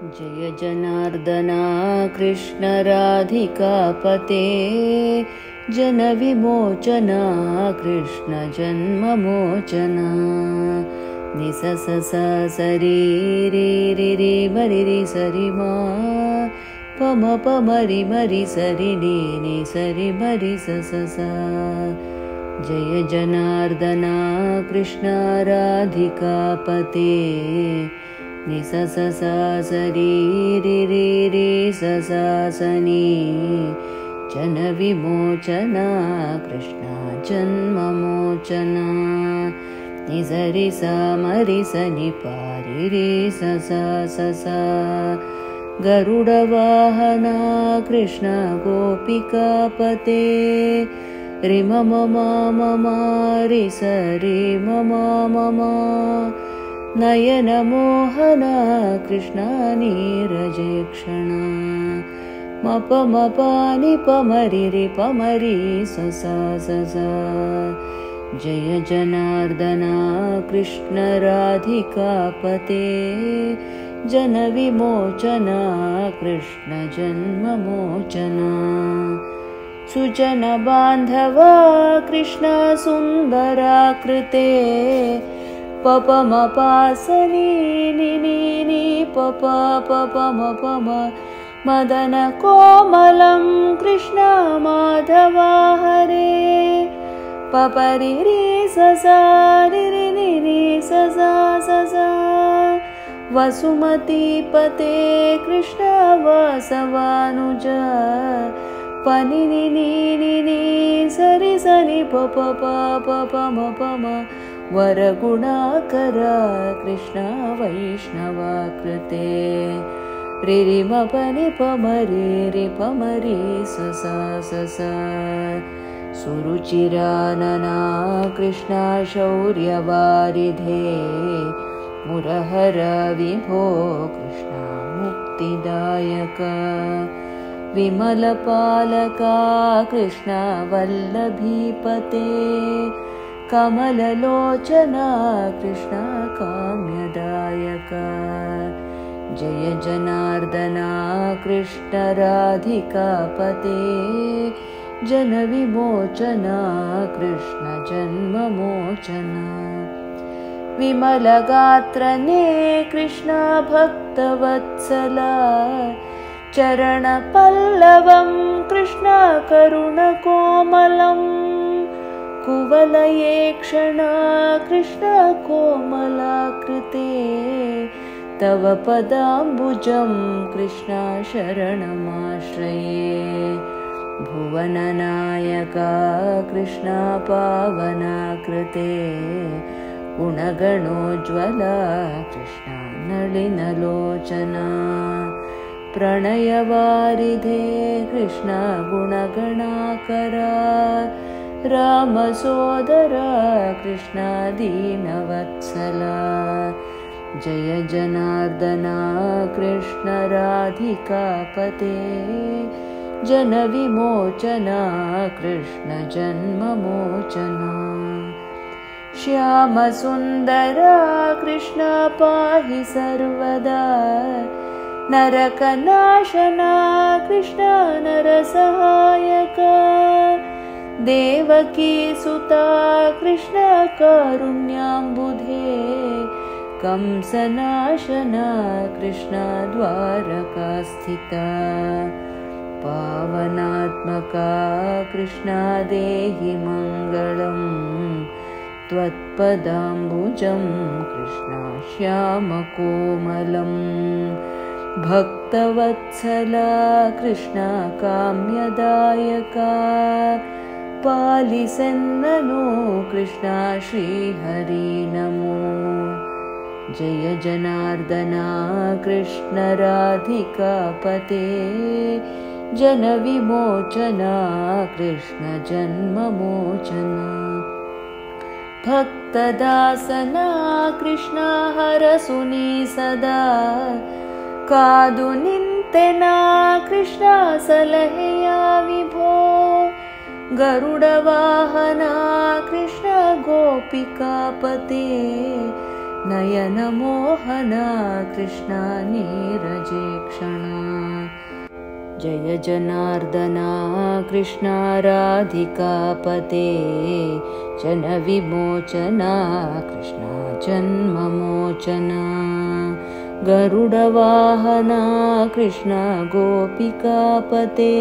जय जनार्दना कृष्ण राधिकापते जनविमोचना कृष्ण जन्ममोचना निस स स सरी रि रि रि मरि रि सरि मा पम पमरि मरि सरि नि नि सरि मरि स स सा। जय जनार्दना कृष्ण राधिकापते नि स स सा सरी रि रि रि स सा सनि जनविमोचना कृष्ण जन्ममोचना नि सरि सा मरि सनि पारि रि स सा स सा। गरुडवाहना कृष्ण गोपिकापते रि मम मम रि स रि मम मम नयनमोहना कृष्ण नीरजेक्षणा मप मपानि पमरि रि पमरि स सा स सा। जय जनार्दना कृष्ण राधिकापते जनविमोचना कृष्ण जन्ममोचना सुजन बान्धवा कृष्ण सुन्दराकृते पप मपासनि नि नि नि पप पप मप मदन कोमलं कृष्ण माधवा हरे पपरि रि स सा रि रि नि नि स सा स सा। वसुमतीपते कृष्ण वासवानुज पनि नि नि नि नि सरि सनि पप पप मप वरगुणाकर कृष्ण वैष्णवाकृते रि रि मपनि पमरि रि पमरि स सा स सा। सुरुचिरानना कृष्ण शौर्यवारिधे मुरहर विभो कृष्ण मुक्तिदायक विमलपालका कृष्ण वल्लभीपते कमललोचना कृष्ण काम्यदायक। जय जनार्दना कृष्ण राधिकापते जनविमोचना कृष्ण जन्ममोचना विमलगात्रने कृष्ण भक्तवत्सला चरणपल्लवं कृष्ण करुणकोमलम् कुवलये क्षणा कृष्ण कोमलाकृते तव पदाम्बुजं कृष्ण शरणमाश्रये भुवननायका कृष्ण पावनाकृते गुणगणोज्ज्वला कृष्ण नलिनलोचना प्रणयवारिधे कृष्ण गुणगणाकरा रामसोदरा कृष्ण दीनवत्सला। जय जनार्दना कृष्ण राधिकापते जनविमोचना कृष्ण जन्ममोचना श्यामसुन्दरा कृष्ण पाहि सर्वदा नरकनाशना कृष्ण नरसहायका देवकी सुता कृष्ण कारुण्याम्बुधे कंसनाशना कृष्ण द्वारकास्थिता पावनात्मका कृष्ण देहि मङ्गलम् त्वत्पदाम्बुजं कृष्ण श्यामकोमलम् भक्तवत्सला कृष्ण काम्यदायका पालिसन्ननो कृष्ण श्रीहरि नमो। जय जनार्दना कृष्ण राधिकापते जनविमोचना कृष्ण जन्ममोचना भक्तदासना कृष्ण हरसुनि सदा कादु निन्तेना कृष्ण सलहेया विभो गरुडवाहना कृष्ण गोपिकापते नयनमोहना कृष्णा नीरजेक्षणा। जय जनार्दना कृष्णा राधिकापते जनविमोचना कृष्णा जन्ममोचना। गरुडवाहना कृष्णा गोपिकापते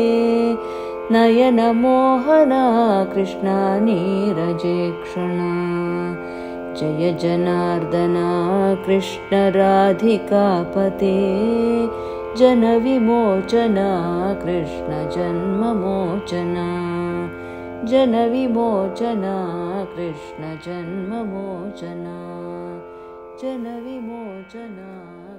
नयनमोहना कृष्णा नीरजेक्षणा। जय जनार्दना कृष्ण राधिकापते जनविमोचना कृष्ण जन्ममोचना। जनविमोचना कृष्ण जन्ममोचना। जनविमोचना।